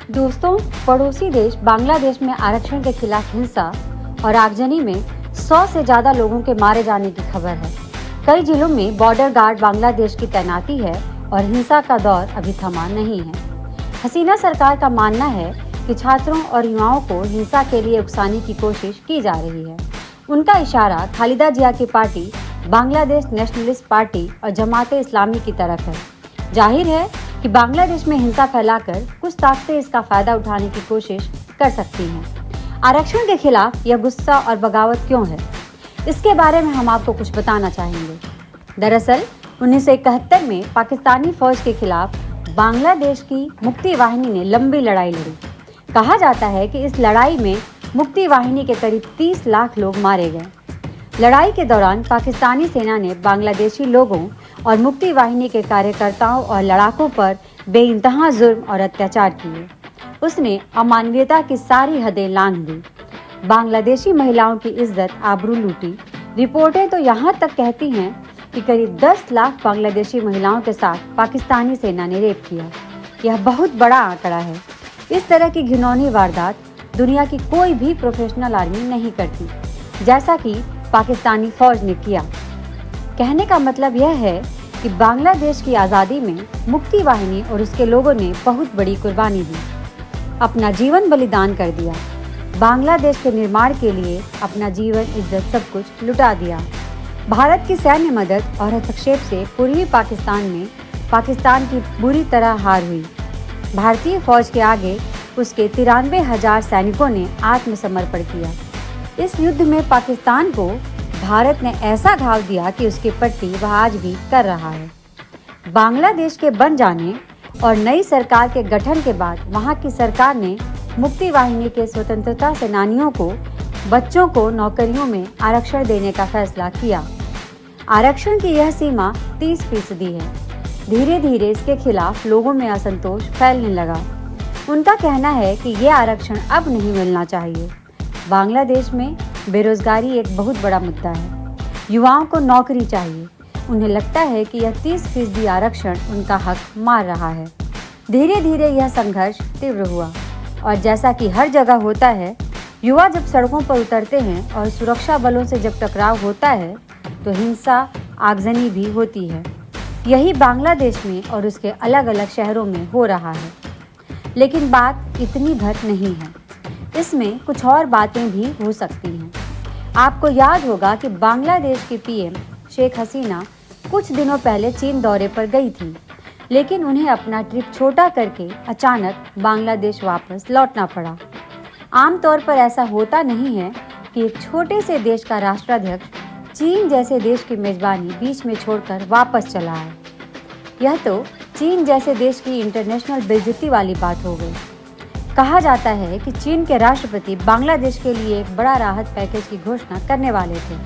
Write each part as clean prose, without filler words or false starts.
दोस्तों, पड़ोसी देश बांग्लादेश में आरक्षण के खिलाफ हिंसा और आगजनी में 100 से ज्यादा लोगों के मारे जाने की खबर है। कई जिलों में बॉर्डर गार्ड बांग्लादेश की तैनाती है और हिंसा का दौर अभी थमा नहीं है। हसीना सरकार का मानना है कि छात्रों और युवाओं को हिंसा के लिए उकसाने की कोशिश की जा रही है। उनका इशारा खालिदा जिया की पार्टी बांग्लादेश नेशनलिस्ट पार्टी और जमाते इस्लामी की तरफ है। जाहिर है कि बांग्लादेश में हिंसा फैलाकर कुछ ताकतें इसका फायदा उठाने की कोशिश कर सकती हैं। आरक्षण के खिलाफ यह गुस्सा और बगावत क्यों है, इसके बारे में हम आपको कुछ बताना चाहेंगे। दरअसल 1971 में पाकिस्तानी फौज के खिलाफ बांग्लादेश की मुक्ति वाहिनी ने लंबी लड़ाई लड़ी। कहा जाता है कि इस लड़ाई में मुक्ति वाहिनी के करीब 30 लाख लोग मारे गए। लड़ाई के दौरान पाकिस्तानी सेना ने बांग्लादेशी लोगों और मुक्ति वाहिनी के कार्यकर्ताओं और लड़ाकों पर बेइंतहा जुर्म और अत्याचार किए। उसने अमानवीयता की सारी हदें लांघ दी। बांग्लादेशी महिलाओं की इज्जत आबरू लूटी। रिपोर्टें तो यहाँ तक कहती हैं कि करीब 10 लाख बांग्लादेशी महिलाओं के साथ पाकिस्तानी सेना ने रेप किया। यह बहुत बड़ा आंकड़ा है। इस तरह की घिनौनी वारदात दुनिया की कोई भी प्रोफेशनल आर्मी नहीं करती, जैसा कि पाकिस्तानी फौज ने किया। कहने का मतलब यह है कि बांग्लादेश की आज़ादी में मुक्ति वाहिनी और उसके लोगों ने बहुत बड़ी कुर्बानी दी, अपना जीवन बलिदान कर दिया। बांग्लादेश के निर्माण के लिए अपना जीवन, इज्जत, सब कुछ लुटा दिया। भारत की सैन्य मदद और हस्तक्षेप से पूर्वी पाकिस्तान में पाकिस्तान की बुरी तरह हार हुई। भारतीय फौज के आगे उसके 93,000 सैनिकों ने आत्मसमर्पण किया। इस युद्ध में पाकिस्तान को भारत ने ऐसा घाव दिया कि उसकी पट्टी वह आज भी कर रहा है। बांग्लादेश के बन जाने और नई सरकार के गठन के बाद वहां की सरकार ने मुक्ति वाहिनी के स्वतंत्रता सेनानियों को, बच्चों को नौकरियों में आरक्षण देने का फैसला किया। आरक्षण की यह सीमा 30% है। धीरे धीरे इसके खिलाफ लोगों में असंतोष फैलने लगा। उनका कहना है कि ये आरक्षण अब नहीं मिलना चाहिए। बांग्लादेश में बेरोजगारी एक बहुत बड़ा मुद्दा है। युवाओं को नौकरी चाहिए। उन्हें लगता है कि यह 30% आरक्षण उनका हक मार रहा है। धीरे धीरे यह संघर्ष तीव्र हुआ और जैसा कि हर जगह होता है, युवा जब सड़कों पर उतरते हैं और सुरक्षा बलों से जब टकराव होता है तो हिंसा, आगजनी भी होती है। यही बांग्लादेश में और उसके अलग अलग शहरों में हो रहा है। लेकिन बात इतनी भर नहीं है, इसमें कुछ और बातें भी हो सकती हैं। आपको याद होगा कि बांग्लादेश की पीएम शेख हसीना कुछ दिनों पहले चीन दौरे पर गई थी, लेकिन उन्हें अपना ट्रिप छोटा करके अचानक बांग्लादेश वापस लौटना पड़ा। आमतौर पर ऐसा होता नहीं है कि एक छोटे से देश का राष्ट्राध्यक्ष चीन जैसे देश की मेजबानी बीच में छोड़कर वापस चला आए। यह तो चीन जैसे देश की इंटरनेशनल बेइज्जती वाली बात हो गई। कहा जाता है कि चीन के राष्ट्रपति बांग्लादेश के लिए एक बड़ा राहत पैकेज की घोषणा करने वाले थे,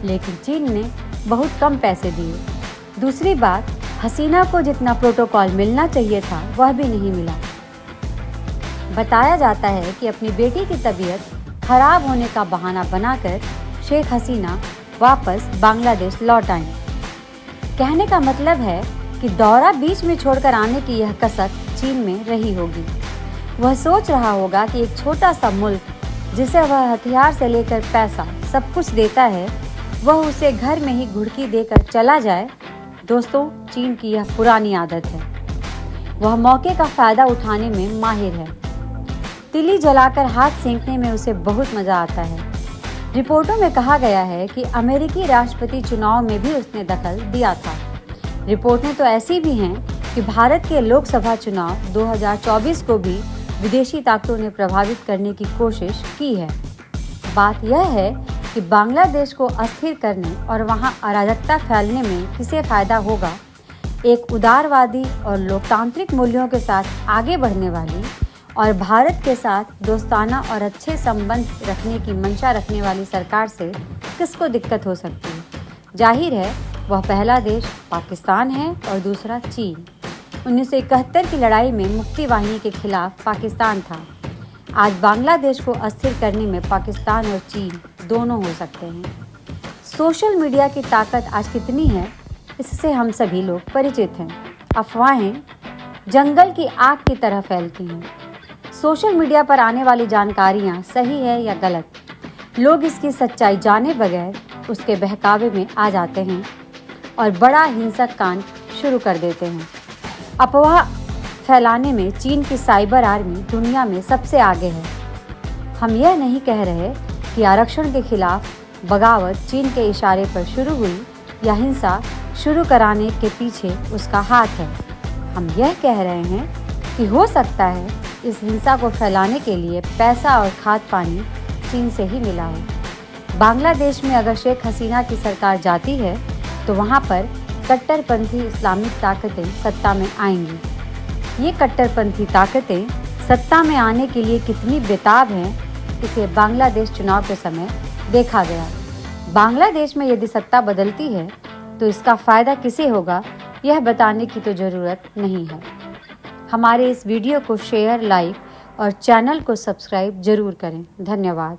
लेकिन चीन ने बहुत कम पैसे दिए। दूसरी बात, हसीना को जितना प्रोटोकॉल मिलना चाहिए था वह भी नहीं मिला। बताया जाता है कि अपनी बेटी की तबीयत खराब होने का बहाना बनाकर शेख हसीना वापस बांग्लादेश लौट आईं। कहने का मतलब है कि दौरा बीच में छोड़कर आने की यह कसक चीन में रही होगी। वह सोच रहा होगा कि एक छोटा सा मुल्क जिसे वह हथियार से लेकर पैसा सब कुछ देता है, वह उसे घर में ही घुड़की देकर चला जाए। दोस्तों, चीन की यह पुरानी आदत है। वह मौके का फायदा उठाने में माहिर है। तिली जलाकर हाथ सेंकने में उसे बहुत मजा आता है। रिपोर्टों में कहा गया है कि अमेरिकी राष्ट्रपति चुनाव में भी उसने दखल दिया था। रिपोर्टें तो ऐसी भी हैं कि भारत के लोकसभा चुनाव 2024 को भी विदेशी ताकतों ने प्रभावित करने की कोशिश की है। बात यह है कि बांग्लादेश को अस्थिर करने और वहां अराजकता फैलने में किसे फायदा होगा। एक उदारवादी और लोकतांत्रिक मूल्यों के साथ आगे बढ़ने वाली और भारत के साथ दोस्ताना और अच्छे संबंध रखने की मंशा रखने वाली सरकार से किसको दिक्कत हो सकती है। जाहिर है वह पहला देश पाकिस्तान है और दूसरा चीन। 1971 की लड़ाई में मुक्ति वाहिनी के खिलाफ पाकिस्तान था। आज बांग्लादेश को अस्थिर करने में पाकिस्तान और चीन दोनों हो सकते हैं। सोशल मीडिया की ताकत आज कितनी है, इससे हम सभी लोग परिचित हैं। अफवाहें जंगल की आग की तरह फैलती हैं। सोशल मीडिया पर आने वाली जानकारियाँ सही है या गलत, लोग इसकी सच्चाई जाने बगैर उसके बहकावे में आ जाते हैं और बड़ा हिंसक कांड शुरू कर देते हैं। अफवाह फैलाने में चीन की साइबर आर्मी दुनिया में सबसे आगे है। हम यह नहीं कह रहे कि आरक्षण के खिलाफ बगावत चीन के इशारे पर शुरू हुई या हिंसा शुरू कराने के पीछे उसका हाथ है। हम यह कह रहे हैं कि हो सकता है इस हिंसा को फैलाने के लिए पैसा और खाद पानी चीन से ही मिला हो। बांग्लादेश में अगर शेख हसीना की सरकार जाती है तो वहाँ पर कट्टरपंथी इस्लामिक ताकतें सत्ता में आएंगी। ये कट्टरपंथी ताकतें सत्ता में आने के लिए कितनी बेताब हैं, इसे बांग्लादेश चुनाव के समय देखा गया। बांग्लादेश में यदि सत्ता बदलती है तो इसका फ़ायदा किसे होगा, यह बताने की तो ज़रूरत नहीं है। हमारे इस वीडियो को शेयर, लाइक और चैनल को सब्सक्राइब जरूर करें। धन्यवाद।